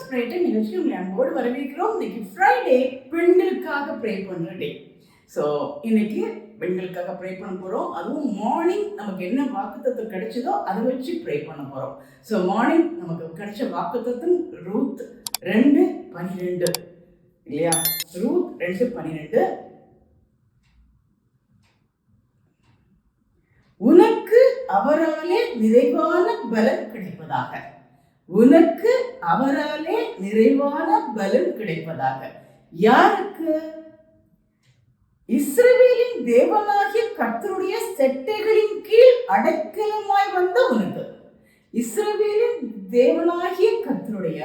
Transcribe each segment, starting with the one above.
Pray time நிகழ்ச்சிக்கு உங்களை அன்போடு வரவேற்கிறோம். இன்னைக்கு ஃப்ரைடே, பெண்களுக்காக ப்ரே பண்ணுற டே. ஸோ இன்னைக்கு பெண்களுக்காக ப்ரே பண்ண போகிறோம். அதுவும் மார்னிங் நமக்கு என்ன வாக்குத்தத்தம் கிடைச்சதோ அதை வச்சு ப்ரே பண்ண போகிறோம். ஸோ மார்னிங் நமக்கு கிடைச்ச வாக்குத்தத்தம் ரூத் 2:12 இல்லையா? ரூத் 2:12. உனக்கு அவராலே நிறைவான பலன் கிடைப்பதாக. உனக்கு அவராலே நிறைவான பலன் கிடைப்பதாக. யாருக்கு? இஸ்ரவேலின் தேவனாகிய கர்த்தருடைய செட்டைகளின் கீழ் அடைக்கலமாய் வந்த உனக்கு. இஸ்ரவேலின் தேவனாகிய கர்த்தருடைய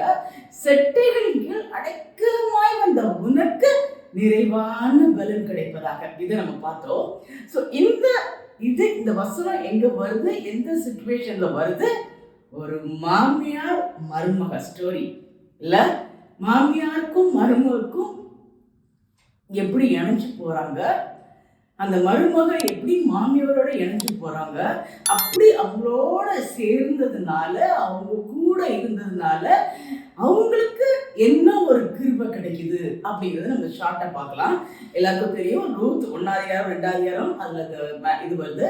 செட்டைகளின் கீழ் அடைக்கலமாய் வந்த உனக்கு நிறைவான பலன் கிடைப்பதாக. இதை நம்ம பார்த்தோம். ஸோ இந்த வசனம் எங்க வருது, எந்த சிச்சுவேஷன்ல வருது? ஒரு மாமியார் மருமக ஸ்டோரி இல்ல? மாமியாருக்கும் மருமகளுக்கும் எப்படி இணைஞ்சு போறாங்க, அந்த மருமக எப்படி மாமியாரோட இணைஞ்சு போறாங்க, அப்படி அவங்களோட சேர்ந்ததுனால, அவங்க கூட இருந்ததுனால அவங்களுக்கு என்ன ஒரு கிருபை கிடைக்குது அப்படிங்கிறத நம்ம ஷார்ட்டா பார்க்கலாம். எல்லாருக்கும் தெரியும், ரூத் 1 2 அதுல இது வருது.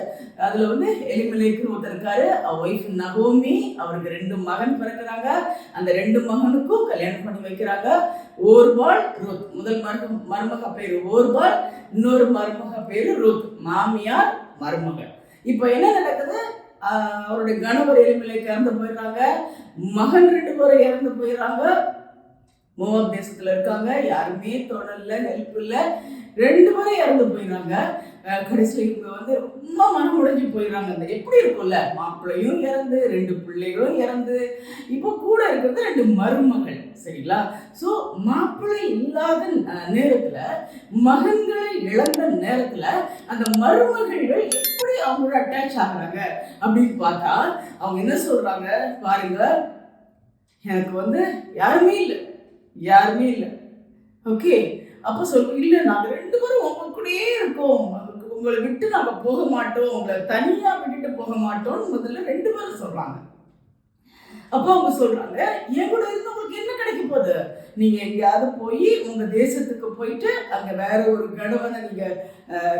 அதுல எலிமெலேக்குன்னு ஒருத்தர் இருக்காரு, ஒய்ஃப் நகோமி. அவருக்கு 2 மகன் பிறக்கிறாங்க. அந்த 2 மகனுக்கும் கல்யாணம் பண்ணி வைக்கிறாங்க. ஓர்பால், ரூத். முதல் மருமக பேரு ஓர்பால், இன்னொரு மருமக பேரு ரூத். மாமியார் மருமகள். இப்ப என்ன நடக்குது? அவருடைய கணவர் எலிமெலேக்கு இறந்து போயிடுறாங்க. மகன் 2 பேரும் இறந்து போயிடுறாங்க. மோவாப் தேசத்துல இருக்காங்க. யாருமே தொடரல, ஹெல்ப் இல்ல. 2 பேரும் இறந்து போயிடுறாங்க. கடைசியில் இவங்க ரொம்ப மனம் உடைஞ்சு போயிடுறாங்க. அந்த எப்படி இருக்கும்ல, மாப்பிள்ளையும் இறந்து, 2 பிள்ளைகளும் இறந்து, இப்போ கூட இருக்கிறது 2 மருமகள். சரிங்களா? ஸோ மாப்பிள்ளை இல்லாத நேரத்துல, மகன்களை இழந்த நேரத்துல அந்த மருமகள் எப்படி அவங்களோட அட்டாச் ஆகுறாங்க அப்படின்னு பார்த்தா, அவங்க என்ன சொல்றாங்க பாருங்க, எனக்கு யாருமே இல்லை. ஓகே, அப்ப சொல்லுங்க, இல்ல நாங்க 2 பேரும் உங்க கூடயே இருக்கோம், உங்களை விட்டு நாங்க போக மாட்டோம், உங்களை தனியா விட்டுட்டு போக மாட்டோம்னு முதல்ல 2 பேரும் சொல்றாங்க. அப்போ அவங்க சொல்றாங்க, என் கூட இருந்து உங்களுக்கு என்ன கிடைக்க போகுது? நீங்க எங்கேயாவது போய் உங்க தேசத்துக்கு போயிட்டு அங்க வேற ஒரு கணவனை நீங்க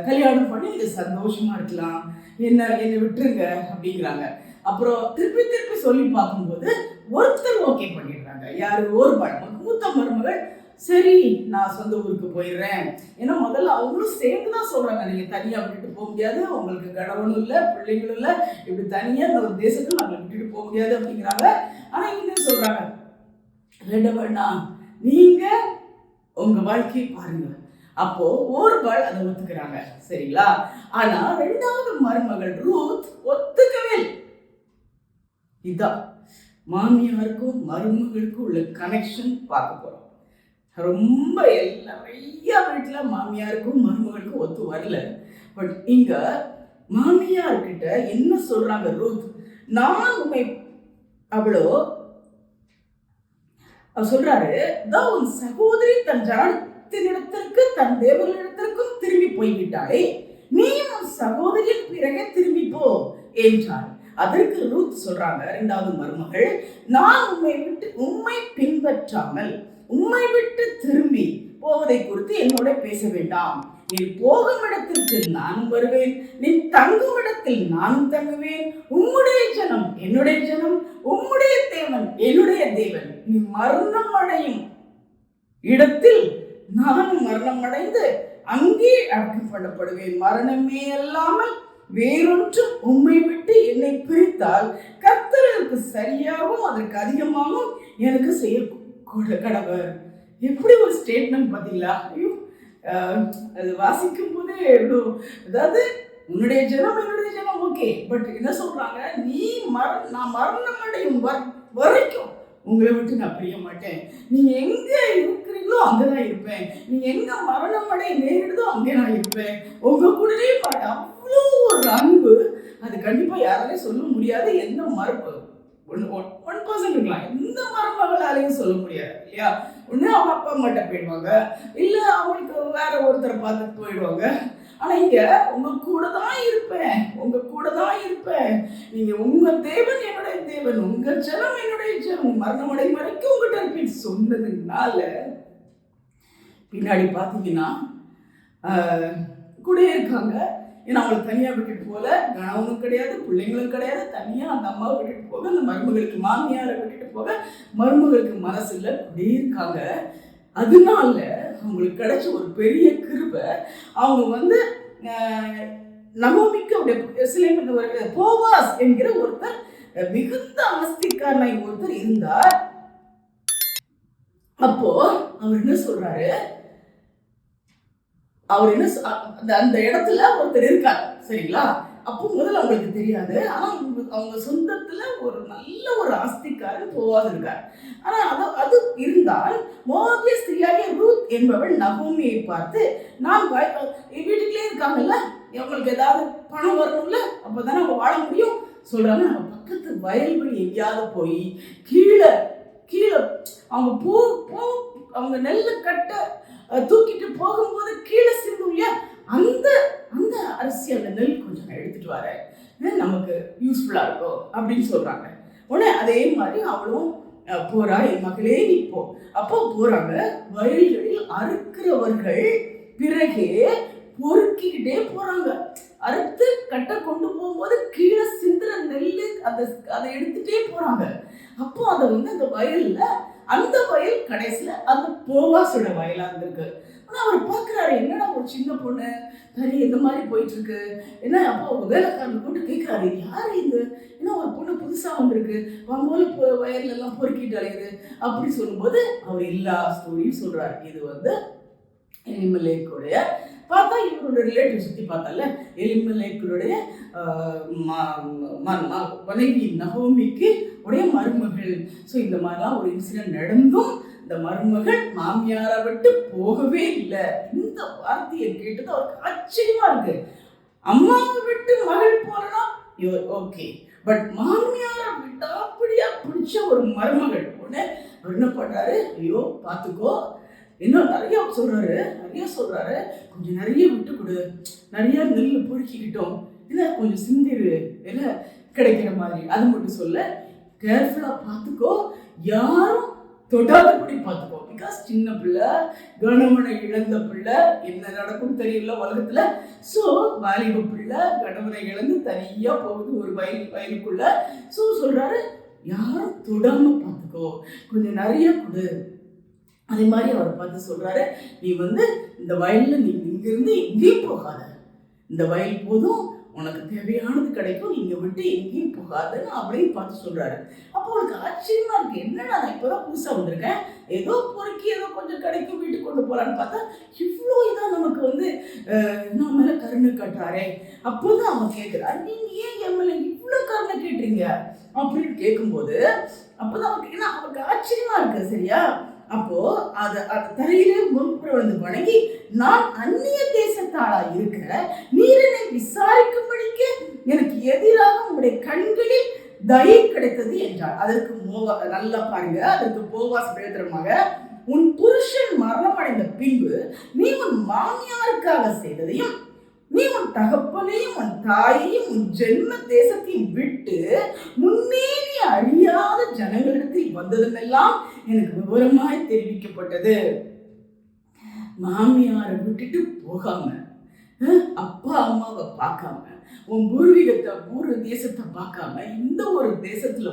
கல்யாணம் பண்ணி நீங்க சந்தோஷமா இருக்கலாம், என்னை விட்டுருங்க அப்படிங்கிறாங்க. அப்புறம் திருப்பி சொல்லி பார்க்கும்போது ஒருத்தர் ஓகே பண்ணிடுறாங்க. யாரு? ஒரு மூத்த மருமகள், சரி நான் சொந்த ஊருக்கு போயிடுறேன். ஏன்னா முதல்ல அவங்களும் சேர்ந்துதான் சொல்றாங்க, நீங்க தனியா விட்டுட்டு போக முடியாது, உங்களுக்கு கணவனும் இல்லை, பிள்ளைங்களும் இல்லை, இப்படி தனியா இந்த ஒரு தேசத்துல நாங்கள் விட்டுட்டு போக முடியாது அப்படிங்கிறாங்க. ஆனா இங்க சொல்றாங்க, வேண்டாம், நீங்க உங்க வாழ்க்கையை பாருங்க. அப்போ ஓர்பால் அதை ஒத்துக்கிறாங்க. சரிங்களா? ஆனா 2வது மருமகள் ரூத் ஒத்துக்கவே. இதான் மாமியாருக்கும் மருமகளுக்கும் உள்ள கனெக்ஷன் பார்க்க போறோம். ரொம்ப நிறைய வீட்டுல மாமியாருக்கும் மருமகளுக்கும் ஒத்து வரல. பட் இங்க மாமியார்கிட்ட என்ன சொல்றாங்க ரூத்? நான் உண்மை அவளோ சொல்றாரு, உன் சகோதரி தன் ஜனத்தினிடத்திற்கு தன் தேவர்களிடத்திற்கும் திரும்பி போய்விட்டாளே, நீ உன் சகோதரியின் பிறகு திரும்பி போ என்றாள். அதற்கு ரூத் சொல்றாங்க, 2வது மருமகள், நான் உம்மை பின்பற்றாமல் உம்மை விட்டு திரும்பி போவதை குறித்து என்னோட பேச வேண்டாம். நீ போகும் இடத்திற்கு நானும் வருவேன், நீ தங்கும் இடத்தில் நானும் தங்குவேன். உம்முடைய ஜனம் என்னுடைய ஜனம், உம்முடைய தேவன் என்னுடைய தேவன். நீ மரணம் அடையும் இடத்தில் நானும் மரணம் அடைந்து அங்கே அடக்கம் பண்ணப்படுவேன். மரணமே அல்லாமல் வேறொன்றும் உம்மை விட்டு என்னை பிரித்தால் கர்த்தருக்கு சரியாகவும் அதற்கு அதிகமாகவும் எனக்கு செய்ய கடவர். எப்படி ஒரு ஸ்டேட்மெண்ட் பார்த்தீங்களா? ஐயோ, அது வாசிக்கும் போதே எவ்வளோ, அதாவது உன்னுடைய ஜனம் என்னுடைய ஜனம் ஓகே, பட் என்ன சொல்றாங்க, நான் மரணம் அடையும் வரைக்கும் உங்களை விட்டு நான் பிரிய மாட்டேன். நீங்க எங்க இருக்கிறீங்களோ அங்கதான் இருப்பேன், நீங்க எங்க மரணம் அடைய நேரிடுதோ அங்கே நான் இருப்பேன், உங்க கூடவே மாட்டேன். அவ்வளோ ஒரு அன்பு, அது கண்டிப்பா யாராலையும் சொல்ல முடியாது. எந்த மறுப்பு 1% இருக்கலாம், எந்த மருமகளாலையும் சொல்ல முடியாது இல்லையா? ஒண்ணு அவங்க அப்பா அம்மாட்ட போயிடுவாங்க, இல்ல அவங்களுக்கு வேற ஒருத்தரை பார்த்துட்டு போயிடுவாங்க. ஆனா இங்க உங்க கூட தான் இருப்பேன், உங்க கூட தான் இருப்பேன், நீங்க உங்க தேவன் என்னுடைய தேவன், உங்க ஜனம் என்னுடைய ஜனம், மரணமடை வரைக்கும் உங்ககிட்ட இருப்பேன் சொன்னதுனால பின்னாடி பாத்தீங்கன்னா கூட இருக்காங்க. ஏன்னா அவங்களுக்கு தனியா விட்டுட்டு போல, கணவனும் கிடையாது, பிள்ளைங்களும் கிடையாது, தனியா அந்த அம்மாவை விட்டுட்டு போக, அந்த மருமகளுக்கு மாமியாரை விட்டுட்டு போக மருமகளுக்கு மனசு இல்லை, அப்படியே இருக்காங்க. அதனால அவங்களுக்கு கிடைச்ச ஒரு பெரிய கிருபை, அவங்க நகோமிக்கு அப்படியே போவாஸ் என்கிற ஒருத்தர் மிகுந்த ஆஸ்திக்காரனாய் ஒருத்தர் இருந்தார். அப்போ அவர் என்ன சொல்றாரு, அவர் என்ன அந்த இடத்துல ஒருத்தர் இருக்கார், சரிங்களா? அப்போ முதல்ல அவங்களுக்கு தெரியாது, ஆனா அவங்க சொந்தத்துல ஒரு நல்ல ஒரு ஆஸ்திக்காரன் போவாது இருக்கார். ஆனா அது இருந்தால் மோவாபிய ஸ்திரியாகிய ரூத் என்பவள் நகோமியை பார்த்து, நான் வீட்டுக்குள்ளே இருக்காங்கல்ல, அவங்களுக்கு ஏதாவது பணம் வரணும்ல, அப்பதானே அவங்க வாழ முடியும் சொல்றாங்க. நம்ம பக்கத்து வயல்வெளி எங்கேயாவது போய் கீழே அவங்க அவங்க நெல்ல கட்ட தூக்கிட்டு போகும்போது கீழே சிந்தும் இல்லையா, அந்த அந்த அரிசி அந்த நெல் கொஞ்சம் எடுத்துட்டு வர நமக்கு யூஸ்ஃபுல்லா இருக்கும் அப்படின்னு சொல்றாங்க. உடனே அதே மாதிரி அவளும் போறா, என் மகளே நீ போ. அப்போ போறாங்க. வயல்களில் அறுக்கிறவர்கள் பிறகே பொறுக்கிக்கிட்டே போறாங்க. அறுத்து கட்ட கொண்டு போகும்போது கீழே சிந்துற நெல்லு அதை எடுத்துட்டே போறாங்க. அப்போ அதை அந்த வயல்ல, அந்த வயல் கடைசியில அந்த போவாசோட வயலா இருந்திருக்கு. ஆனா அவர் பாக்குறாரு, என்னடா ஒரு சின்ன பொண்ணு தனி இந்த மாதிரி போயிட்டு இருக்கு, என்ன? அப்போ வேலைக்காரன் கூட்டு கேட்கிறாரு, யாரு இது, என்ன ஒரு பொண்ணு புதுசா வந்திருக்கு, போல வயல்ல எல்லாம் பொறுக்கிட்டு அலையுது அப்படி சொல்லும்போது அவர் எல்லா ஸ்டோரியும் சொல்றாரு. இது எலிமெலேக்குடைய பார்த்தா இவரோட ரிலேட்டிவ் சுற்றி பார்த்தால எலிமெலேக்குடைய மனைவி நகோமிக்கு உடைய மருமகள். ஸோ இந்த மாதிரிலாம் ஒரு இன்சிடென்ட் நடந்தும் இந்த மருமகள் மாமியாரை விட்டு போகவே இல்லை. இந்த வார்த்தையை கேட்டது அவருக்கு ஆச்சரியமா இருக்கு. அம்மாவை விட்டு மகள் போறனா ஓகே, பட் மாமியாரை விட்டா அப்படியா பிடிச்ச ஒரு மருமகள். உடனே அவர் என்ன பண்றாரு, ஐயோ பார்த்துக்கோ, இன்னும் நிறைய சொல்றாரு, கொஞ்சம் நிறைய விட்டு கொடு, நிறைய நெல் பொறுக்கிக்கிட்டோம், இல்லை கொஞ்சம் சிந்திரு, இல்லை கிடைக்கிற மாதிரி, அது மட்டும் சொல்ல, கேர்ஃபுல்லா பார்த்துக்கோ, யாரும் தொடாதபடி பார்த்துக்கோ. பிகாஸ் சின்ன பிள்ளை, கணவனை இழந்த பிள்ளை, என்ன நடக்கும் தெரியல உலகத்துல. ஸோ வாலிப பிள்ளை கணவனை இழந்து தனியா போகுது ஒரு வயலுக்குள்ள. ஸோ சொல்றாரு, யாரும் தொடாம பார்த்துக்கோ, கொஞ்சம் நிறைய கொடு. அதே மாதிரி அவர் பார்த்து சொல்றாரு, நீ இந்த வயல்ல நீ இங்கிருந்து எங்கேயும் போகாத, இந்த வயல் போதும், உனக்கு தேவையானது கிடைக்கும், நீங்க விட்டு எங்கேயும் போகாதுன்னு அப்படின்னு பார்த்து சொல்றாரு. அப்போ உனக்கு ஆச்சரியமா இருக்கு, என்னடா நான் இப்பதான் புதுசா வந்திருக்கேன், ஏதோ பொறுக்கி ஏதோ கொஞ்சம் கிடைக்கும் வீட்டுக்கு கொண்டு போலான்னு பார்த்தா இவ்வளோ இதான் நமக்கு நம்ம மேல கருணை காட்டுறாரே. அப்போதான் அவன் கேட்கிறாரு, நீங்க ஏன் என் மேல இவ்வளவு கருணை கேட்டீங்க அப்படின்னு கேட்கும்போது அப்போதான் அவருக்கு ஆச்சரியமா இருக்கு, சரியா? அப்போ அது தரையிலே முன்பு வணங்கி, நான் அந்நிய தேசத்தாளா இருக்கிற நீர் என்னை விசாரிக்கும்படிக்கு எனக்கு எதிராக உங்களுடைய கண்களில் தயை கிடைத்தது என்றார். அதற்கு நல்லா பாருங்க, அதற்கு போவாஸ் எழுதுறமாக, உன் புருஷன் மரணம் அடைந்த பின்பு நீ உன் மாமியாருக்காக செய்ததையும், நீ உன் தகப்பனையும் உன் தாயையும் உன் ஜென்ம தேசத்தையும் விட்டு முன்னே நீ அறியாத ஜனங்களிடத்தில் வந்ததுமெல்லாம் எனக்கு விவரமாய் தெரிவிக்கப்பட்டது. மாமியாரை விட்டுட்டு போகாம, அப்பா அம்மாவை பார்க்காம, உன் பூர்வ தேசத்தை பார்க்காம இந்த ஒரு தேசத்துல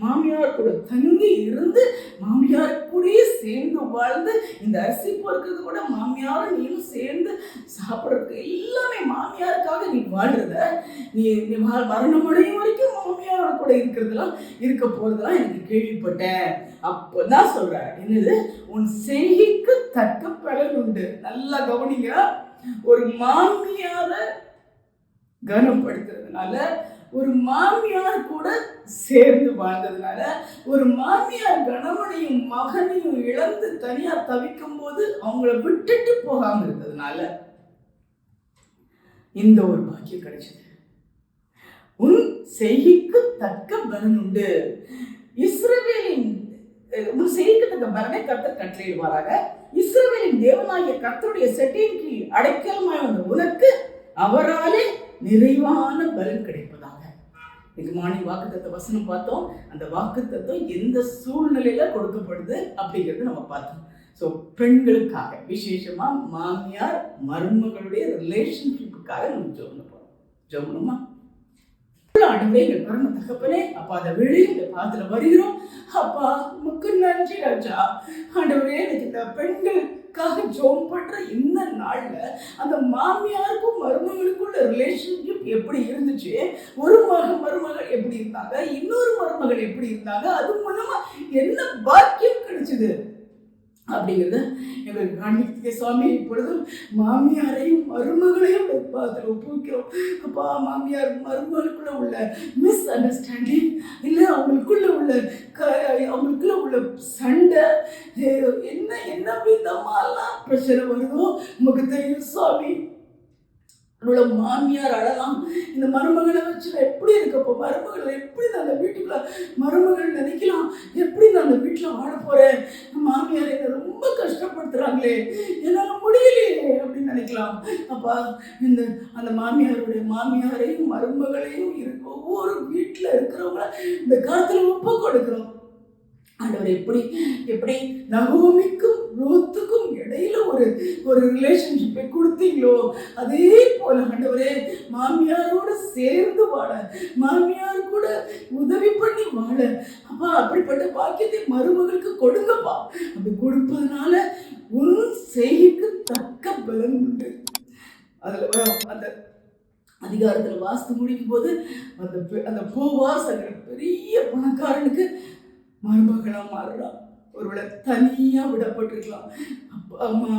மாமியார் கூட தங்கி இருந்து மாமியார் கூடயே சேர்ந்து வாழ்ந்து, இந்த அரிசி பொறுக்கிறது கூட மாமியாரும் நீயும் சேர்ந்து சாப்பிட்றதுக்கு எல்லாமே மாமியாருக்காக நீ வாழ்றத, நீ மரணமடையும் வரைக்கும் மாமியாரோட கூட இருக்க போறதெல்லாம் எனக்கு கேள்விப்பட்டேன். அப்பதான் சொல்ற, என்னது, உன் செய்கைக்கு தக்க பலன் உண்டு. நல்லா கவனிங்க, ஒரு மாமியார கனப்படுத்துறதுனால, ஒரு மாமியார் கூட சேர்ந்து வாழ்ந்ததுனால, ஒரு மாமியார் கணவனையும் மகனையும் இழந்து தனியா தவிக்கும் போது அவங்கள விட்டுட்டு போகாம இருந்ததுனால இந்த ஒரு பாக்கியம் கிடைச்சது. உன் செய்கைக்கு தக்க பலன் உண்டு. இஸ்ரவேலின் உன் செய்கைக்கு தக்க பலனை கர்த்தர் கட்டளையிடுவாராக. இஸ்ரவேலின் தேவனாகிய கர்த்தருடைய செட்டையின் கீழ் அடைக்கலமாய் வந்த உனக்கு அவராலே நிறைவான பலன் கிடைப்பதாக. இன்னைக்கு மார்னிங் வாக்குத்தத்த வசனம் பார்த்தோம். அந்த வாக்குத்தத்தம் எந்த சூழ்நிலையில கொடுக்கப்படுது அப்படிங்கிறது நம்ம பார்த்தோம். ஸோ பெண்களுக்காக விசேஷமா மாமியார் மருமகளுடைய ரிலேஷன்ஷிப்புக்காக நம்ம ஜெபணுமா? ஆண்டவரே, எங்கள் பரம தகப்பனே, அப்பா அதை வெளியே இந்த பாதத்துல வருகிறோம். அப்பா உமக்கு நன்றி ராஜா. ஆண்டவரே, எனக்கு இந்த பெண்களுக்காக ஜெபம் பண்ற இந்த நாள்ல அந்த மாமியாருக்கும் மருமகளுக்குள்ள ரிலேஷன்ஷிப் எப்படி இருந்துச்சு, ஒரு மருமகள் எப்படி இருந்தாங்க, இன்னொரு மருமகள் எப்படி இருந்தாங்க, அது மூலமா என்ன பாக்கியம் கிடைச்சது அப்படிங்கிறத எங்களுக்கு காண்பிக்க சுவாமி. இப்பொழுதும் மாமியாரையும் மருமகளையும் பாதத்தில் ஒப்புவிக்கிறோம். அப்பா, மாமியார் மருமகளுக்குள்ள உள்ள மிஸ் அண்டர்ஸ்டாண்டிங், இல்லை அவங்களுக்குள்ள உள்ள சண்டை, என்ன விதமாலாம் பிரச்சனை வருதோ நமக்கு தெரியும் சுவாமி. அவளோட மாமியார் அழலாம், இந்த மருமகளை வச்சு எப்படி இருக்கப்போ, மருமகளை எப்படி நான் அந்த வீட்டுக்குள்ள மருமகள் நினைக்கலாம், எப்படி நான் அந்த வீட்டில் வாழ போறேன், மாமியார் என்னை ரொம்ப கஷ்டப்படுத்துறாங்களே, என்னால் முடியலையே அப்படின்னு நினைக்கலாம். அப்பா, அந்த மாமியாரையும் மருமகளையும் ஒவ்வொரு வீட்டில் இருக்கிறவங்கள இந்த காலத்தில் ஒப்பு கொடுக்குறோம். ஆண்டவர், எப்படி நகோமிக்கும் ரூத்துக்கும் இடையில ஒரு ரிலேஷன்ஷிப்பை கொடுத்தீங்களோ, அதே போல ஆண்டவரே மாமியாரோட சேர்ந்து வாழ, மாமியார் கூட உதவி பண்ணி வாழ, அப்பா அப்படிப்பட்ட பாக்கியத்தை மருமகளுக்கு கொடுங்கப்பா. அப்படி கொடுப்பதனால உன் செய்கைக்கு தக்க பலன் உண்டு. அதுல அந்த அதிகாரத்துல வாசித்து முடிக்கும் போது அந்த போவாஸ் பெரிய பணக்காரனுக்கு மருமகளா மாறுறான். ஒருவேளை தனியா விடப்பட்டிருக்கலாம், அப்பா அம்மா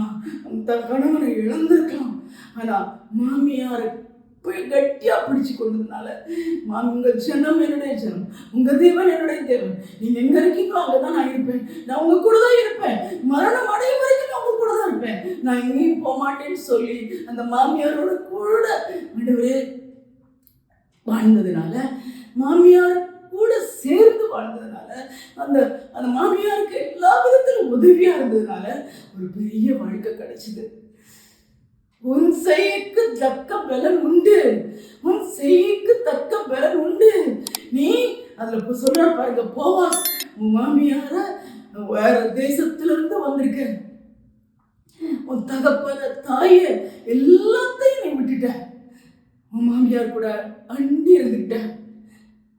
தன் கணவனை இழந்திருக்கலாம். ஆனா மாமியாரை போய் கட்டியா பிடிச்சு கொண்டதுனால, உங்க ஜனம் என்னுடைய ஜனம், உங்க தேவன் என்னுடைய தேவன், நீங்க எங்க இருக்கீங்களோ அங்கதான் நான் இருப்பேன், நான் உங்க கூட தான் இருப்பேன், மரணம் அடையும் வரைக்கும் நான் உங்க கூட தான் இருப்பேன், நான் எங்கேயும் போக மாட்டேன்னு சொல்லி அந்த மாமியாரோட கூட ஆண்டவரே வாழ்ந்ததுனால, மாமியார் கூட சேர்ந்து வாழ்ந்ததுனால, அந்த மாமியாருக்கு எல்லா விதத்திலும் உதவியா இருந்ததுனால ஒரு பெரிய வாழ்க்கை கிடைச்சது. உன் செய்கைக்கு தக்க பலன் உண்டு, உன் செய்கைக்கு தக்க பலன் உண்டு. நீ அதுல சொல்ற பாருங்க, போவாஸ் உன் மாமியார வேற தேசத்துல இருந்து வந்திருக்க, உன் தகப்பன தாய எல்லாத்தையும் நீ விட்டுட்ட, உன் மாமியார் கூட அண்டி இருந்துகிட்ட,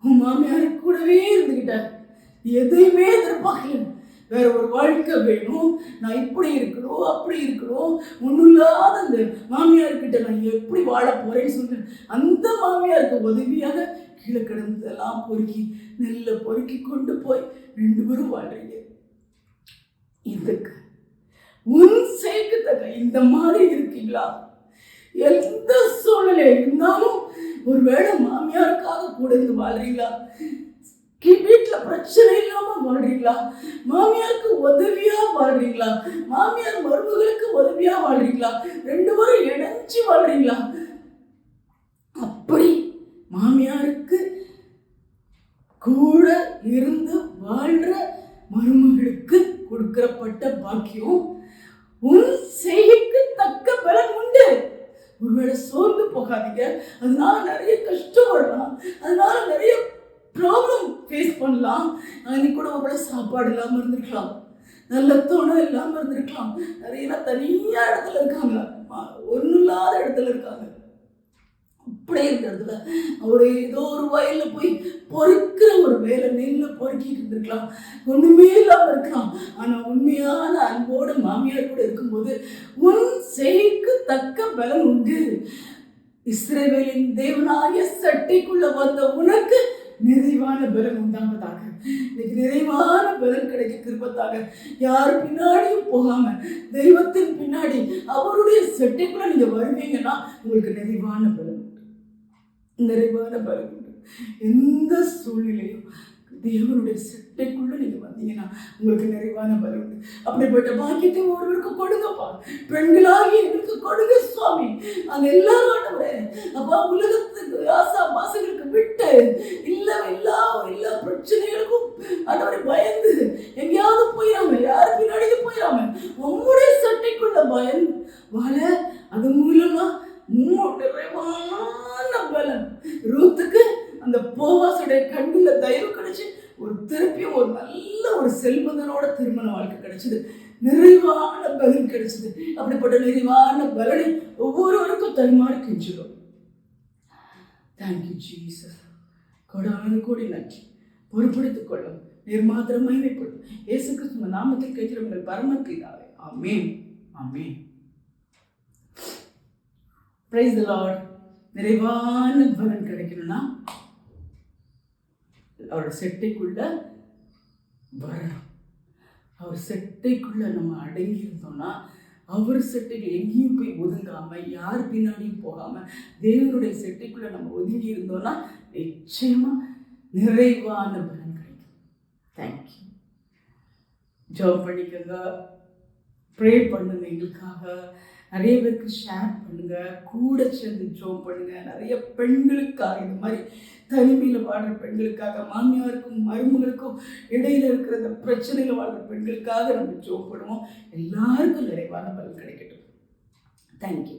உன் மாமியாரு கூடவே இருந்துகிட்ட, எதையுமே எதிர்பார்க்கல, வேற ஒரு வாழ்க்கை வேணும், நான் இப்படி இருக்கணும் அப்படி இருக்கணும், ஒன்றும் இல்லாத அந்த மாமியார்கிட்ட நான் எப்படி வாழ போறேன்னு சொன்னேன். அந்த மாமியாருக்கு உதவியாக கீழே கிடந்ததெல்லாம் நெல்லை பொறுக்கி கொண்டு போய் 2 பேரும் வாழ்றீங்க. இதுக்கு உன் செய்யத்தக்க இந்த மாதிரி இருக்கீங்களா? எந்த சூழ்நிலை இருந்தாலும் ஒருவேளை மாமியாருக்காக கூட இருந்து வாழ்றீங்களா? வீட்டுல பிரச்சனை இல்லாம வாழ்றீங்களா? மாமியாருக்கு உதவியா வாழ்றீங்களா? மாமியார் மருமகளுக்கு உதவியா வாழ்றீங்களா? 2 பேரும் இணைஞ்சு வாழ்றீங்களா? அப்படி மாமியாருக்கு கூட இருந்து வாழ்ற மருமகளுக்கு கொடுக்கப்பட்ட பாக்கியம் உன் செய்கைக்கு தக்க பலன் உண்டு. ஒருவேளை சோர்ந்து போகாதீங்க. அதனால நிறைய கஷ்டம் வரலாம், அதனால நிறைய ப்ராப்ளம் ஃபேஸ் பண்ணலாம். அன்னைக்கு கூட ஒருவேளை சாப்பாடு இல்லாமல் இருந்திருக்கலாம், நல்ல துணை இல்லாமல் இருந்திருக்கலாம். நிறைய தனியா இடத்துல இருக்காங்க, ஒன்றும் இல்லாத இடத்துல இருக்காங்க. அப்படியே இருக்கிறதுல அவரு ஏதோ ஒரு வயல்ல போய் பொறுக்கிற ஒரு வேலை நெல்லை பொறுக்கிட்டு இருந்திருக்கலாம், ஒண்ணுமே இல்லாம இருக்கலாம். ஆனா உண்மையான அன்போடு மாமியார் கூட இருக்கும்போது உன் செய்கைக்கு தக்க பலன் உண்டு. இஸ்ரவேலின் தேவனாகிய சட்டைக்குள்ள வந்த உனக்கு நிறைவான பலன் உண்டாவதாக. இன்னைக்கு நிறைவான பலன் கிடைக்க கிருபையாக. யார் பின்னாடியும் போகாம தெய்வத்தின் பின்னாடி அவருடைய சட்டைக்குள்ள நீங்க வருவீங்கன்னா உங்களுக்கு நிறைவான பலன் உண்டு, நிறைவான பலன் உண்டு. எந்த சூழ்நிலையும் தேவனுடைய சட்டைக்குள்ள நீங்க வந்தீங்கன்னா உங்களுக்கு நிறைவான பலன் உண்டு. அப்படிப்பட்ட பாக்கியத்தை ஒருவருக்கு கொடுங்கப்பா. பெண்களாகி எங்களுக்கு கொடுங்க சுவாமி. நாங்க எல்லாரும் ஆண்டவரே அப்பா உலகத்துக்கு ஆசா பாசங்களுக்கு விட்டு எல்லா பிரச்சனைகளுக்கும் ஆண்டவரை பயந்து எங்கேயாவது போயிடாம, யாரு பின்னாடி போயிடாம உங்களுடைய சட்டைக்குள்ள பயன் வாழ, அது மூலமா நிறைவான செல்வந்தனோட திருமண வாழ்க்கை கிடைச்சது, நிறைவான பலன் கிடைச்சது. அப்படிப்பட்ட நிறைவான பலனை ஒவ்வொருவருக்கும் தருமாறு கெஞ்சுகிறோம். Thank you Jesus. கொடான கோடி நன்றி. பொறுப்படுத்திக் கொள்ளும், நீர் மாத்திரம் மகிமைப்படும். இயேசு கிறிஸ்துவ நாமத்தில் கேட்கிறவர்கள் பரமபிதாவே. Amen, amen. Praise the lord. நிறைவான பலன் கிடைக்கணும்னா அவரோட செட்டைக்குள்ள வரணும். அவர் செட்டைக்குள்ள நம்ம அடங்கி இருந்தோம்னா, அவர் செட்டைகள் எங்கேயும் போய் ஒதுங்காம, யார் பின்னாடியும் போகாம தேவனுடைய செட்டைக்குள்ள நம்ம ஒதுங்கி இருந்தோம்னா நிச்சயமா நிறைவான பலன் கிடைக்கும். தேங்க்யூ. ஜெபம் பண்ணிக்கங்க, ப்ரே பண்ணுங்க. எங்களுக்காக நிறைய பேருக்கு ஷேர் பண்ணுங்க, கூட சேர்ந்து ஜெபம் பண்ணுங்க. நிறைய பெண்களுக்காக, இந்த மாதிரி தனிமையில் வாழ்கிற பெண்களுக்காக, மாமியாருக்கும் மருமகளுக்கும் இடையில இருக்கிற இந்த பிரச்சனையில் வாழ்கிற பெண்களுக்காக நம்ம ஜெபம் பண்ணுவோம். எல்லாருக்கும் நிறைவான பலன் கிடைக்கட்டும். தேங்க்யூ.